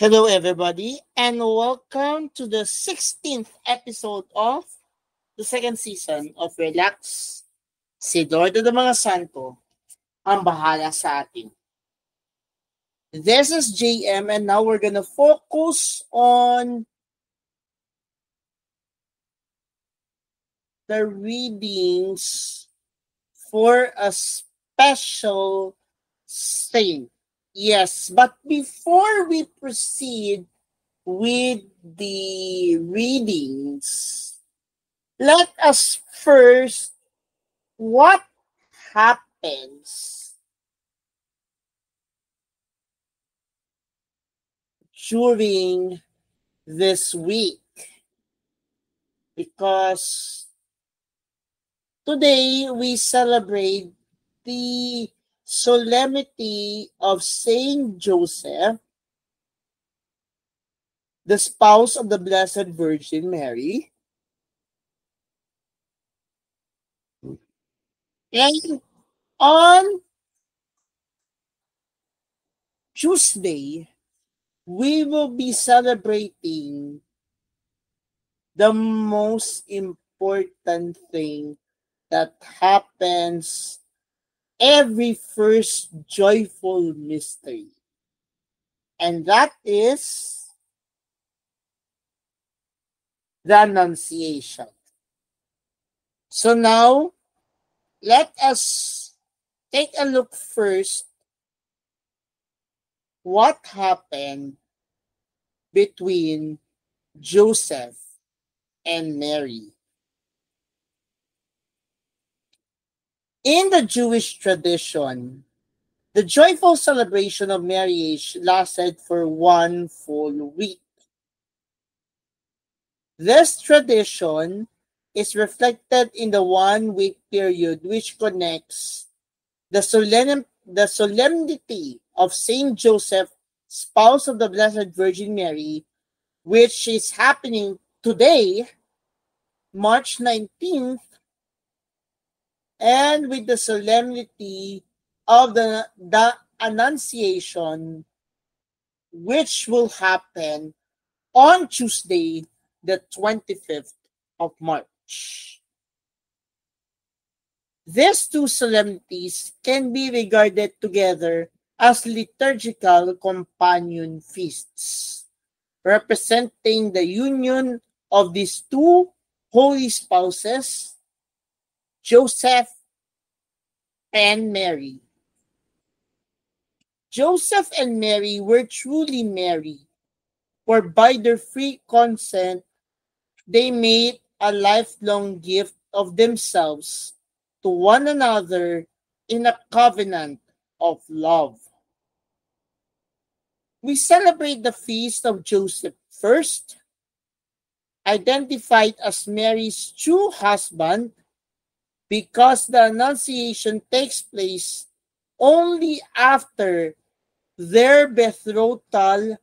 Hello, everybody, and welcome to the 16th episode of the second season of Relax. Si Lord of the mga Santo ang bahala sa atin. This is JM, and now we're gonna focus on the readings for a special saint. Yes, but before we proceed with the readings, let us first, what happens during this week? Because today we celebrate the solemnity of Saint Joseph, the spouse of the Blessed Virgin Mary. And on Tuesday, we will be celebrating the most important thing that happens every first joyful mystery. And that is the Annunciation. So now, let us take a look first what happened between Joseph and Mary. In the Jewish tradition, the joyful celebration of marriage lasted for one full week. This tradition is reflected in the 1 week period which connects the solemnity of Saint Joseph, spouse of the Blessed Virgin Mary, which is happening today, March 19th, and with the solemnity of the Annunciation, which will happen on Tuesday, the 25th of March. These two solemnities can be regarded together as liturgical companion feasts, representing the union of these two holy spouses, Joseph and Mary. Joseph and Mary were truly married, for by their free consent, they made a lifelong gift of themselves to one another in a covenant of love. We celebrate the feast of Joseph first, identified as Mary's true husband, because the Annunciation takes place only after their betrothal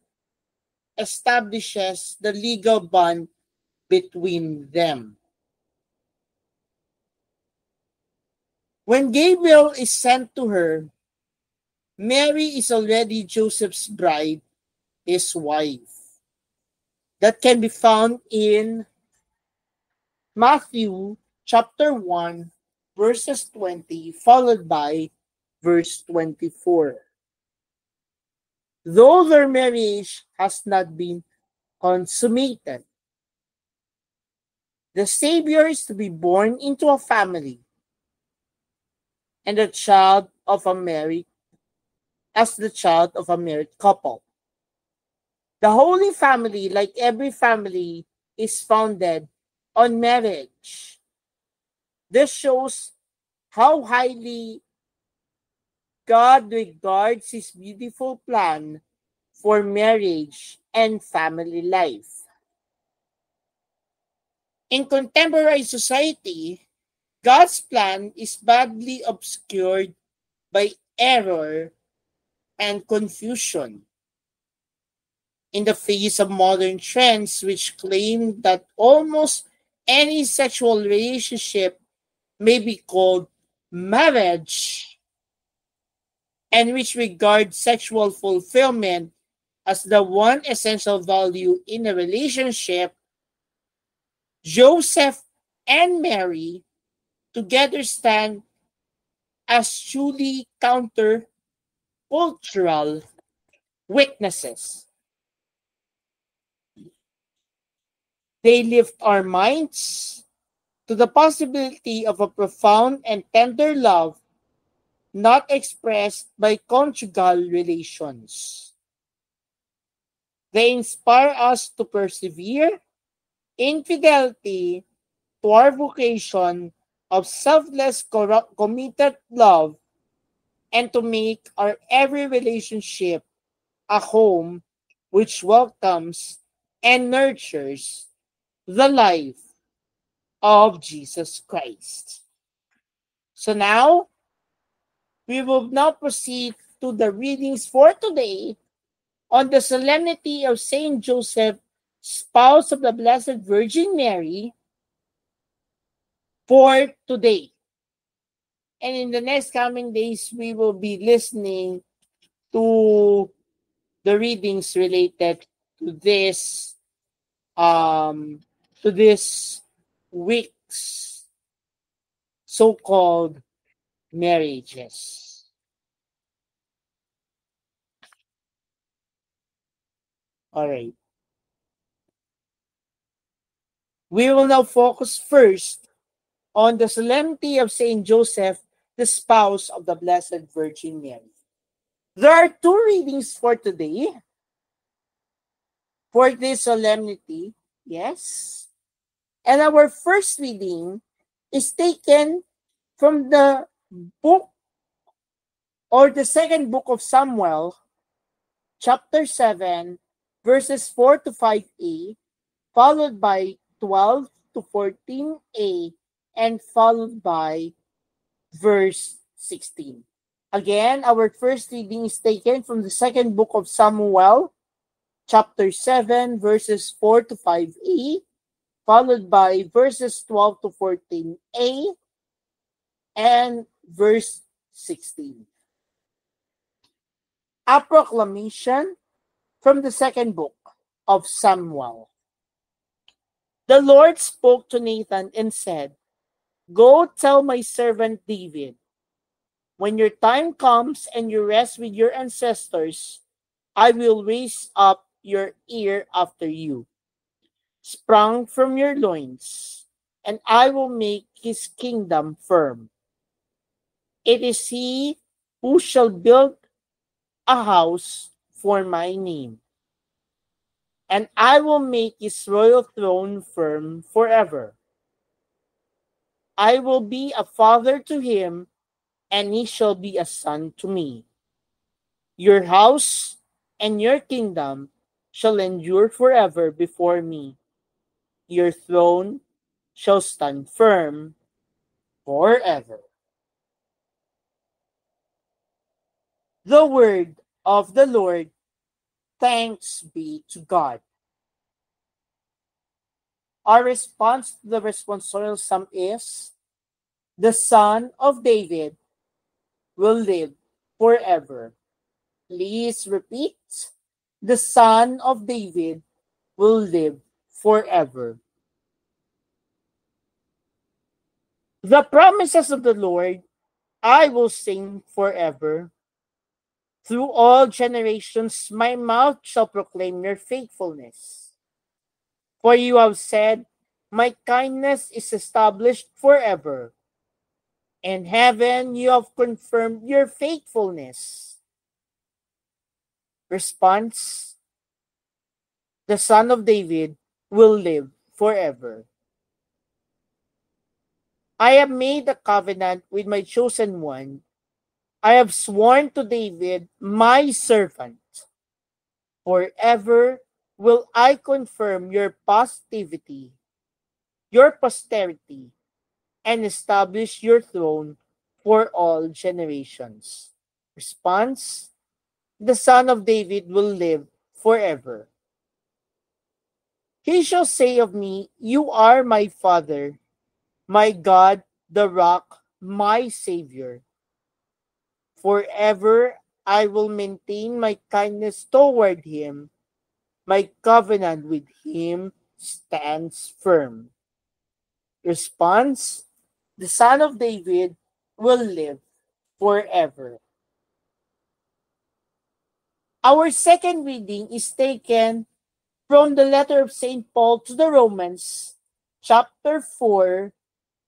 establishes the legal bond between them. When Gabriel is sent to her, Mary is already Joseph's bride, his wife. That can be found in Matthew chapter 1, verses 20, followed by verse 24. Though their marriage has not been consummated, the Savior is to be born into a family, and the child of a married couple. The Holy Family, like every family, is founded on marriage. This shows how highly God regards His beautiful plan for marriage and family life. In contemporary society, God's plan is badly obscured by error and confusion. In the face of modern trends which claim that almost any sexual relationship may be called marriage, and which regard sexual fulfillment as the one essential value in a relationship, Joseph and Mary together stand as truly counter-cultural witnesses. They lift our minds to the possibility of a profound and tender love not expressed by conjugal relations. They inspire us to persevere in fidelity to our vocation of selfless, committed love, and to make our every relationship a home which welcomes and nurtures the life of Jesus Christ. So now, we will now proceed to the readings for today on the solemnity of Saint Joseph, spouse of the Blessed Virgin Mary, for today. And in the next coming days, we will be listening to the readings related to this week's so-called marriages. All right. We will now focus first on the solemnity of Saint Joseph, the spouse of the Blessed Virgin Mary. There are two readings for today for this solemnity. Yes. And our first reading is taken from the book or the second book of Samuel, chapter 7, verses 4 to 5a, followed by 12 to 14a, and followed by verse 16. Again, our first reading is taken from the second book of Samuel, chapter 7, verses 4 to 5a, followed by verses 12 to 14a, and verse 16. A proclamation from the second book of Samuel. The Lord spoke to Nathan and said, "Go tell my servant David, when your time comes and you rest with your ancestors, I will raise up your heir after you, sprung from your loins, and I will make his kingdom firm. It is he who shall build a house for my name, and I will make his royal throne firm forever. I will be a father to him, and he shall be a son to me. Your house and your kingdom shall endure forever before me. Your throne shall stand firm forever." The word of the Lord. Thanks be to God. Our response to the responsorial psalm is, "The Son of David will live forever." Please repeat. The Son of David will live forever. The promises of the Lord I will sing forever. Through all generations, my mouth shall proclaim your faithfulness. For you have said, my kindness is established forever. In heaven, you have confirmed your faithfulness. Response: the Son of David will live forever. I have made a covenant with my chosen one. I have sworn to David, my servant. Forever will I confirm your posterity, and establish your throne for all generations. Response: the Son of David will live forever. He shall say of me, you are my Father, my God, the rock, my Savior. Forever I will maintain my kindness toward him. My covenant with him stands firm. Response: the Son of David will live forever. Our second reading is taken from the letter of St. Paul to the Romans, chapter 4,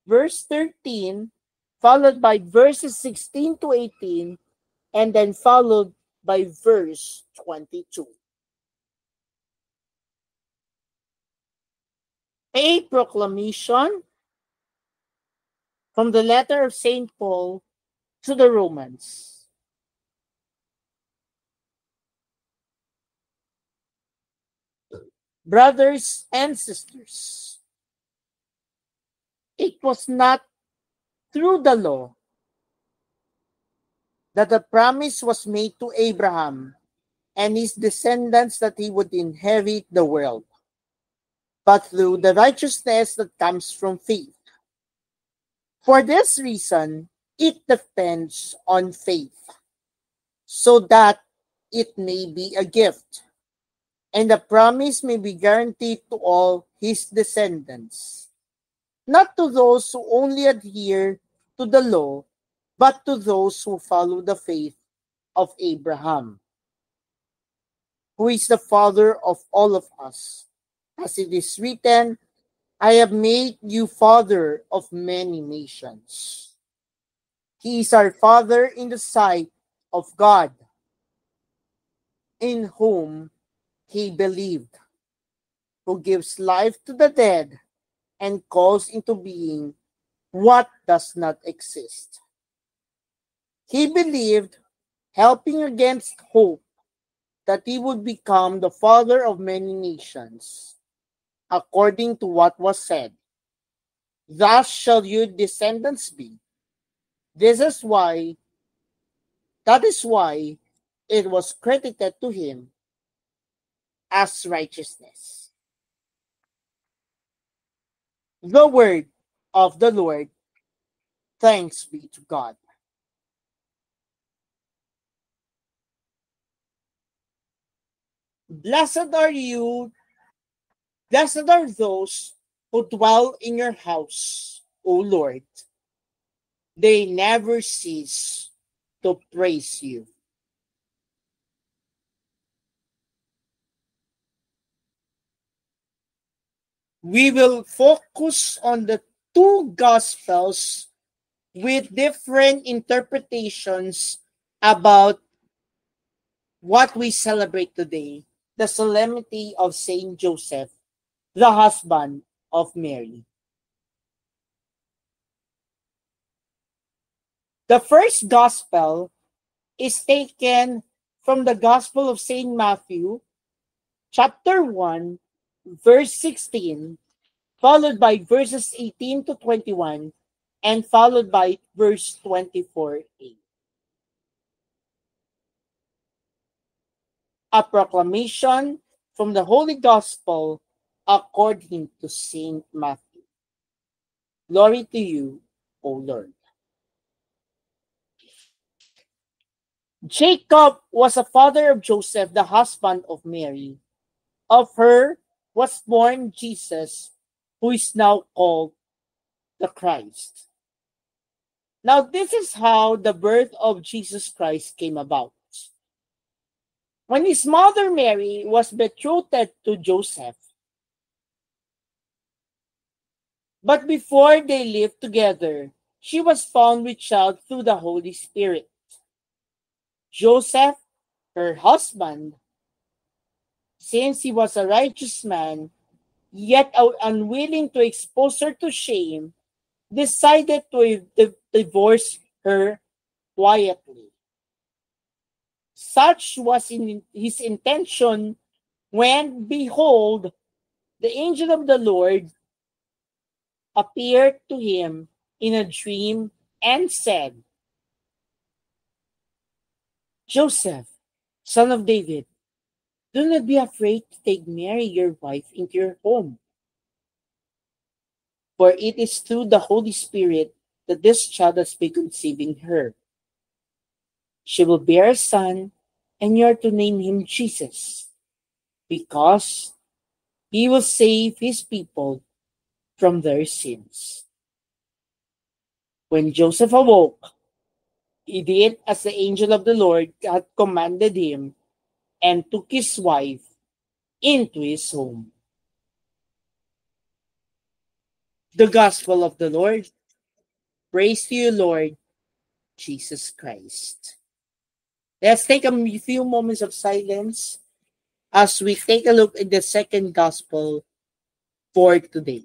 verse 13, followed by verses 16 to 18, and then followed by verse 22. A proclamation from the letter of St. Paul to the Romans. Brothers and sisters, it was not through the law that the promise was made to Abraham and his descendants that he would inherit the world, but through the righteousness that comes from faith. For this reason, it depends on faith, so that it may be a gift, and the promise may be guaranteed to all his descendants, not to those who only adhere to the law, but to those who follow the faith of Abraham, who is the father of all of us. As it is written, I have made you father of many nations. He is our father in the sight of God, in whom he believed, who gives life to the dead and calls into being what does not exist. He believed, helping against hope, that he would become the father of many nations, according to what was said, thus shall your descendants be. This is why, that is why it was credited to him as righteousness. The word of the Lord. Thanks be to God. Blessed are you, blessed are those who dwell in your house, O Lord. They never cease to praise you. We will focus on the two Gospels with different interpretations about what we celebrate today, the solemnity of Saint Joseph, the husband of Mary. The first Gospel is taken from the Gospel of Saint Matthew, chapter 1, verse 16, followed by verses 18 to 21, and followed by verse 24a. A proclamation from the Holy Gospel according to Saint Matthew. Glory to you, O Lord. Jacob was a father of Joseph, the husband of Mary. Of her was born Jesus, who is now called the Christ. Now, this is how the birth of Jesus Christ came about. When his mother Mary was betrothed to Joseph, but before they lived together, she was found with child through the Holy Spirit. Joseph, her husband, since he was a righteous man, yet unwilling to expose her to shame, decided to divorce her quietly. Such was his intention when, behold, the angel of the Lord appeared to him in a dream and said, Joseph, son of David, do not be afraid to take Mary, your wife, into your home. For it is through the Holy Spirit that this child has been conceived in her. She will bear a son, and you are to name him Jesus, because he will save his people from their sins. When Joseph awoke, he did as the angel of the Lord had commanded him and took his wife into his home. The Gospel of the Lord. Praise to you, Lord Jesus Christ. Let's take a few moments of silence as we take a look at the second Gospel for today.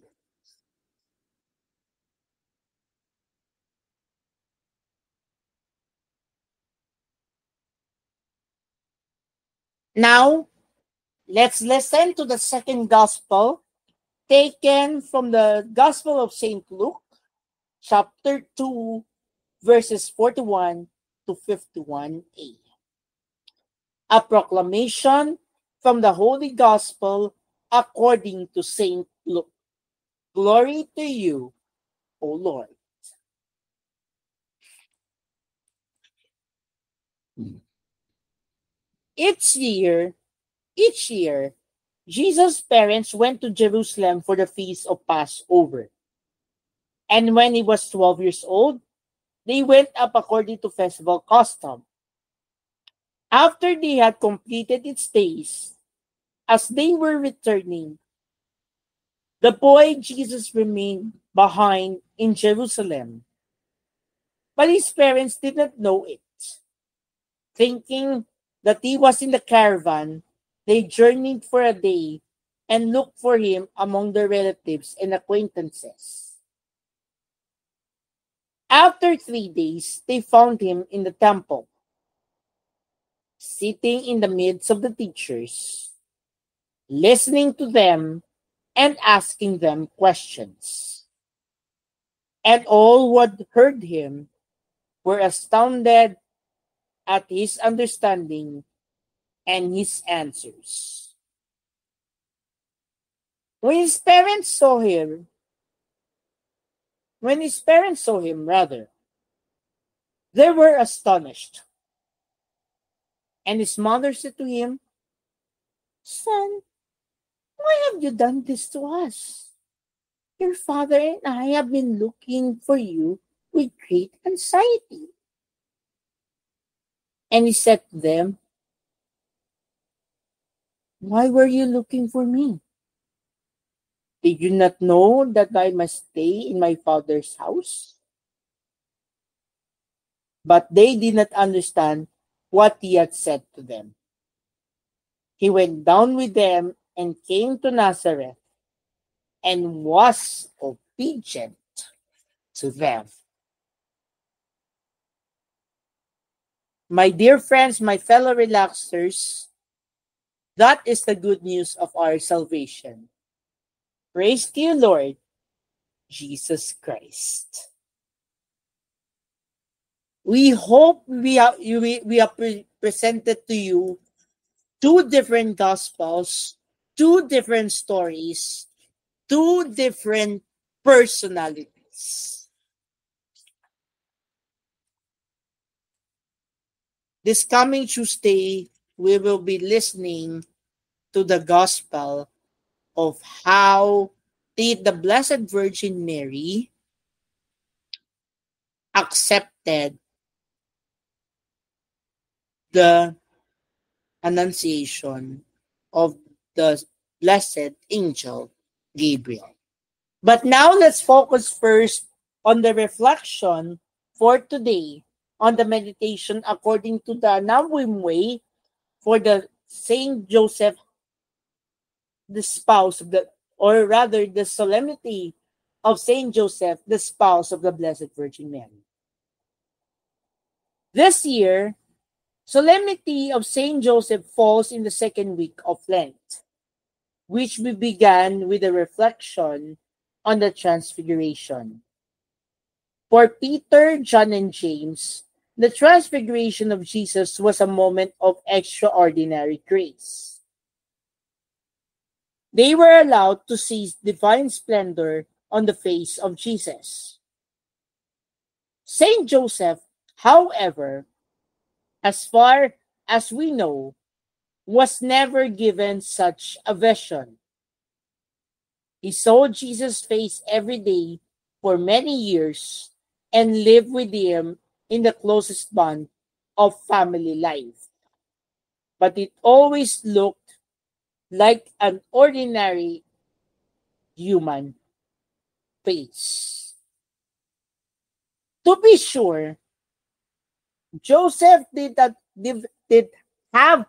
Now, let's listen to the second Gospel taken from the Gospel of St. Luke, chapter 2, verses 41 to 51a. A proclamation from the Holy Gospel according to St. Luke. Glory to you, O Lord. Each year, Jesus' parents went to Jerusalem for the feast of Passover. And when he was 12 years old, they went up according to festival custom. After they had completed its days, as they were returning, the boy Jesus remained behind in Jerusalem. But his parents did not know it. Thinking that he was in the caravan, they journeyed for a day and looked for him among their relatives and acquaintances. After 3 days, they found him in the temple, sitting in the midst of the teachers, listening to them and asking them questions. And all who had heard him were astounded at his understanding and his answers. When his parents saw him, rather, they were astonished. And his mother said to him, "Son, why have you done this to us? Your father and I have been looking for you with great anxiety." And he said to them, "Why were you looking for me? Did you not know that I must stay in my father's house?" But they did not understand what he had said to them. He went down with them and came to Nazareth and was obedient to them. My dear friends, my fellow relaxers, that is the good news of our salvation. Praise to you, Lord Jesus Christ. We hope we have presented to you two different gospels, two different stories, two different personalities. This coming Tuesday, we will be listening to the gospel of how did the Blessed Virgin Mary accepted the annunciation of the blessed angel Gabriel. But now let's focus first on the reflection for today on the meditation according to the Navim way for the Saint Joseph, the spouse of the, or rather the solemnity of Saint Joseph, the spouse of the Blessed Virgin Mary. This year, solemnity of Saint Joseph falls in the second week of Lent, which we began with a reflection on the Transfiguration. For Peter, John, and James, the Transfiguration of Jesus was a moment of extraordinary grace. They were allowed to see divine splendor on the face of Jesus. Saint Joseph, however, as far as we know, was never given such a vision. He saw Jesus' face every day for many years and lived with him in the closest bond of family life. But it always looked like an ordinary human face. To be sure, Joseph did have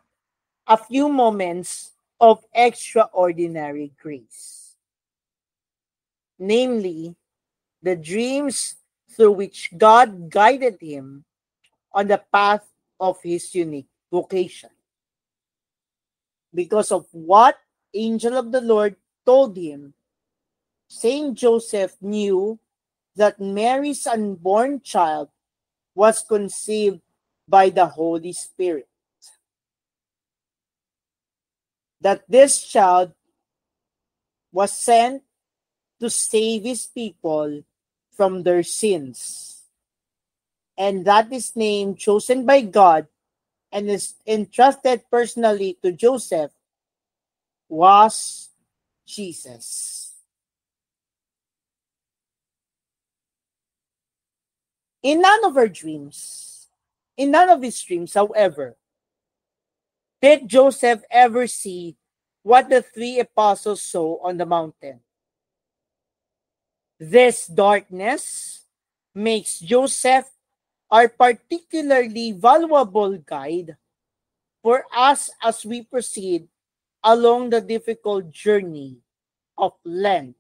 a few moments of extraordinary grace, namely the dreams through which God guided him on the path of his unique vocation. Because of what angel of the Lord told him, Saint Joseph knew that Mary's unborn child was conceived by the Holy Spirit. That this child was sent to save his people from their sins. And that his name chosen by God and is entrusted personally to Joseph was Jesus. In none of his dreams, however, did Joseph ever see what the three apostles saw on the mountain. This darkness makes Joseph our particularly valuable guide for us as we proceed along the difficult journey of Lent.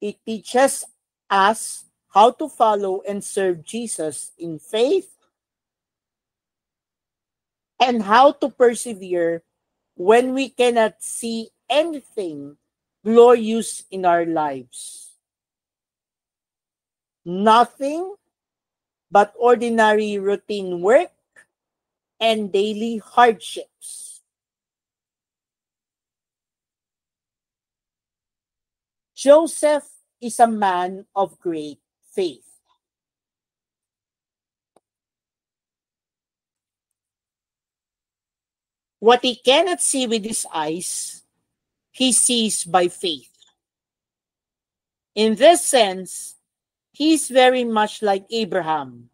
It teaches us how to follow and serve Jesus in faith and how to persevere when we cannot see anything glorious in our lives. Nothing but ordinary routine work and daily hardships. Joseph is a man of great faith. What he cannot see with his eyes, he sees by faith. In this sense, he is very much like Abraham,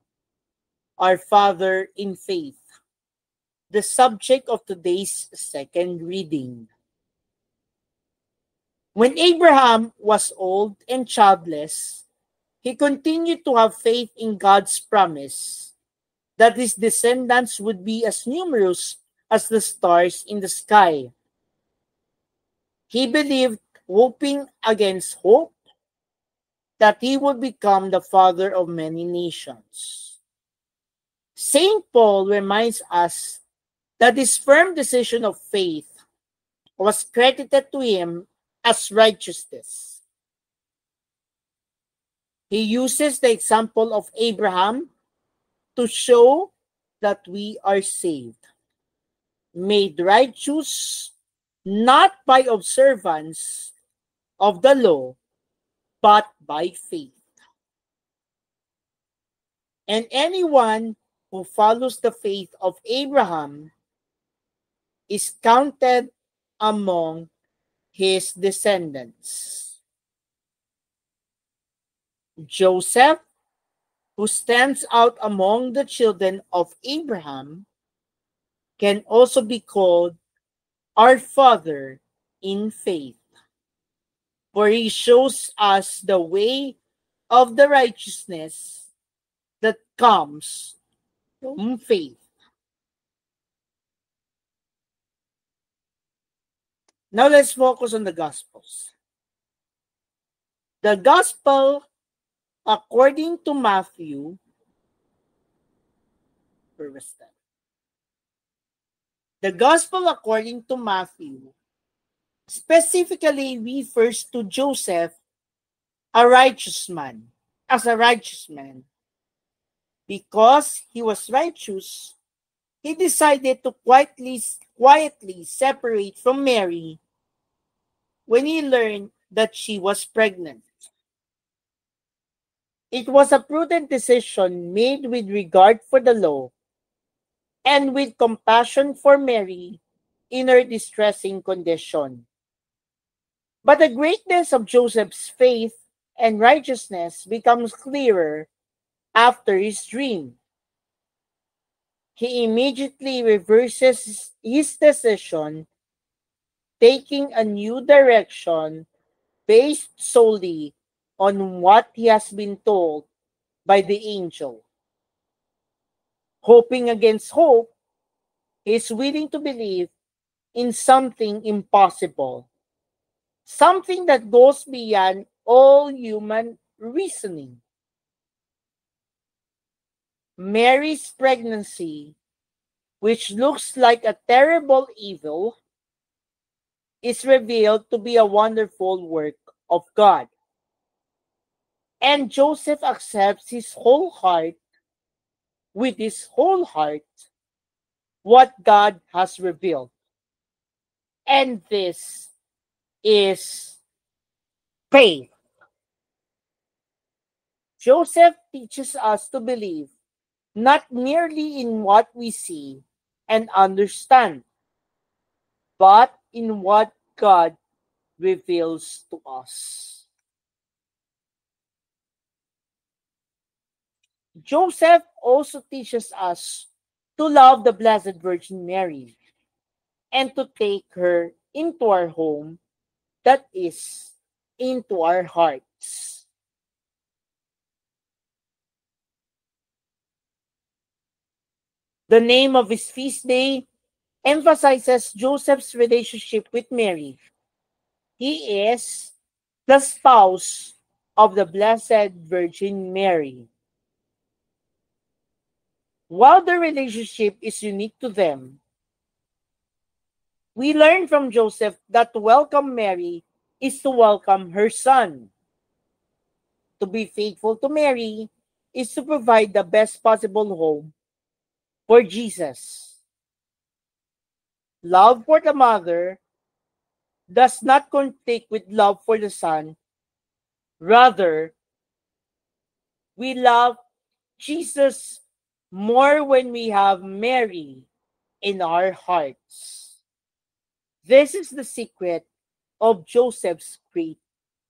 our father in faith, the subject of today's second reading. When Abraham was old and childless, he continued to have faith in God's promise that his descendants would be as numerous as the stars in the sky. He believed, hoping against hope, that he would become the father of many nations. St. Paul reminds us that his firm decision of faith was credited to him as righteousness. He uses the example of Abraham to show that we are saved, made righteous not by observance of the law, but by faith. And anyone who follows the faith of Abraham is counted among his descendants. Joseph, who stands out among the children of Abraham, can also be called our father in faith, for he shows us the way of the righteousness that comes from faith. Now let's focus on the Gospels. The Gospel according to Matthew, where was that? The Gospel according to Matthew specifically refers to Joseph as a righteous man. Because he was righteous, he decided to quietly separate from Mary when he learned that she was pregnant. It was a prudent decision made with regard for the law and with compassion for Mary in her distressing condition. But the greatness of Joseph's faith and righteousness becomes clearer after his dream. He immediately reverses his decision, taking a new direction based solely on what he has been told by the angel. Hoping against hope, he is willing to believe in something impossible, something that goes beyond all human reasoning. Mary's pregnancy, which looks like a terrible evil, is revealed to be a wonderful work of God. And Joseph accepts with his whole heart, what God has revealed. And this is faith. Joseph teaches us to believe not merely in what we see and understand, but in what God reveals to us. Joseph also teaches us to love the Blessed Virgin Mary and to take her into our home, that is, into our hearts. The name of his feast day emphasizes Joseph's relationship with Mary. He is the spouse of the Blessed Virgin Mary. While the relationship is unique to them, we learn from Joseph that to welcome Mary is to welcome her son. To be faithful to Mary is to provide the best possible home for Jesus. Love for the mother does not conflict with love for the son. Rather, we love Jesus more when we have Mary in our hearts. This is the secret of Joseph's great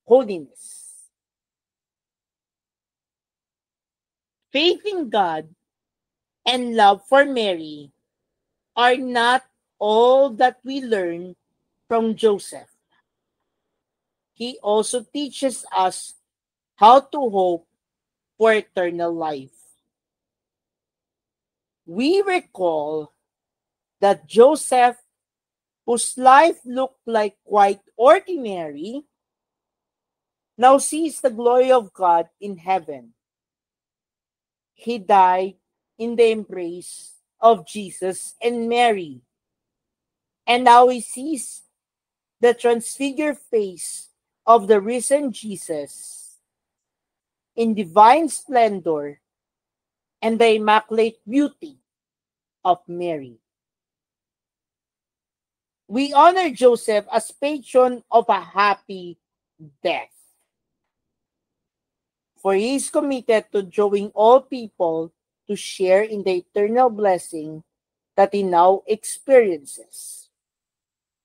holiness. Faith in God and love for Mary are not all that we learn from Joseph. He also teaches us how to hope for eternal life. We recall that Joseph, whose life looked like quite ordinary, now sees the glory of God in heaven. He died in the embrace of Jesus and Mary, and now he sees the transfigured face of the risen Jesus in divine splendor and the immaculate beauty of Mary. We honor Joseph as patron of a happy death, for he is committed to drawing all people to share in the eternal blessing that he now experiences,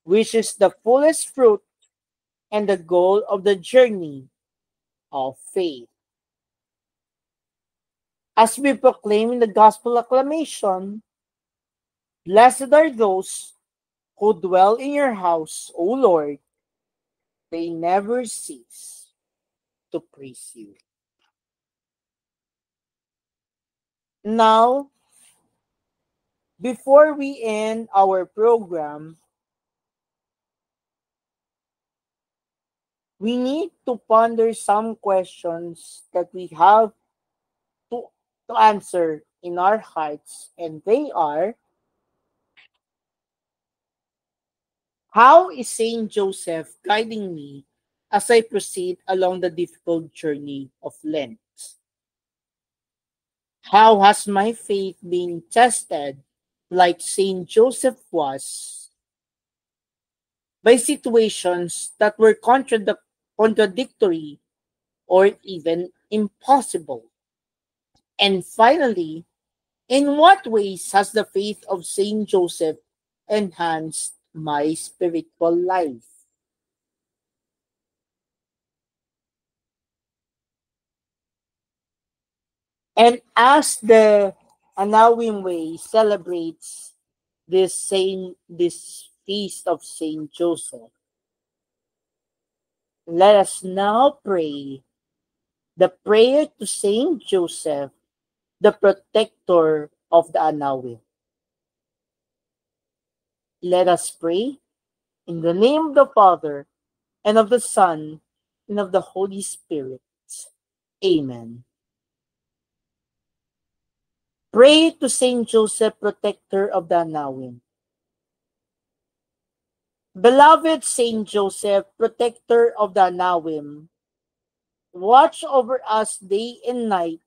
which is the fullest fruit and the goal of the journey of faith. As we proclaim in the gospel acclamation, blessed are those who dwell in your house, O Lord. They never cease to praise you. Now, before we end our program, we need to ponder some questions that we have to, to answer in our hearts, and they are: how is Saint Joseph guiding me as I proceed along the difficult journey of Lent? How has my faith been tested, like Saint Joseph was, by situations that were contradictory or even impossible? And finally, in what ways has the faith of Saint Joseph enhanced my spiritual life? And as the Anawim Way celebrates this feast of Saint Joseph, let us now pray the prayer to Saint Joseph, the protector of the Anawim. Let us pray in the name of the Father, and of the Son, and of the Holy Spirit. Amen. Pray to Saint Joseph, protector of the Anawim. Beloved Saint Joseph, protector of the Anawim, watch over us day and night,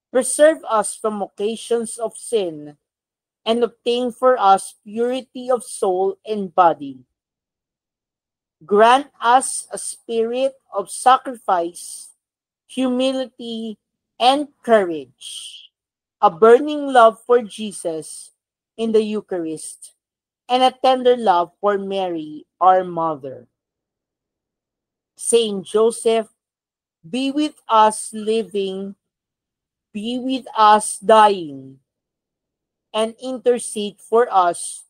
preserve us from occasions of sin, and obtain for us purity of soul and body. Grant us a spirit of sacrifice, humility, and courage, a burning love for Jesus in the Eucharist, and a tender love for Mary, our Mother. Saint Joseph, be with us living, be with us dying, and intercede for us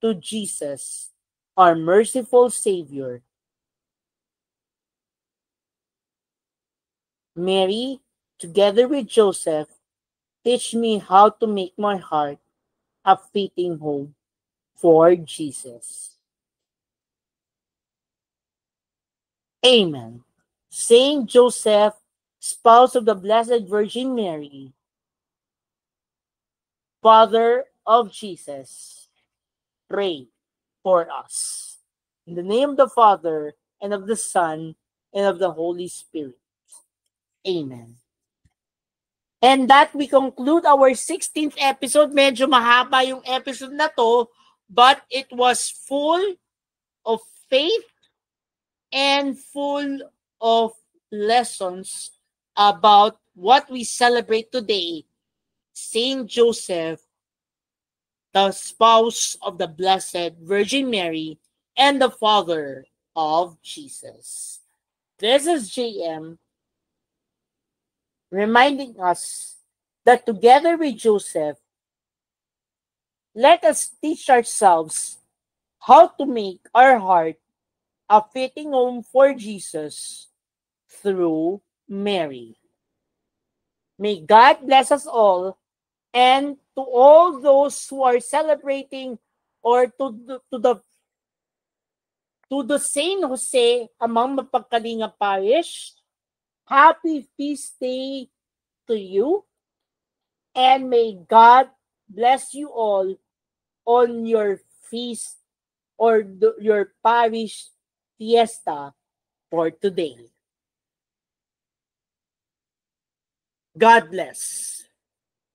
to Jesus, our merciful Savior. Mary, together with Joseph, teach me how to make my heart a fitting home for Jesus. Amen. Saint Joseph, spouse of the Blessed Virgin Mary, Father of Jesus, pray for us. In the name of the Father, and of the Son, and of the Holy Spirit. Amen. And that we conclude our 16th episode. Medyo mahaba yung episode na to, but it was full of faith and full of lessons about what we celebrate today, Saint Joseph, the spouse of the Blessed Virgin Mary, and the father of Jesus. This is JM reminding us that together with Joseph, let us teach ourselves how to make our heart a fitting home for Jesus through Mary. May God bless us all, and to all those who are celebrating, or to the Saint Jose among Mapagkalinga Parish, happy feast day to you, and may God bless you all on your feast or your parish fiesta for today. God bless.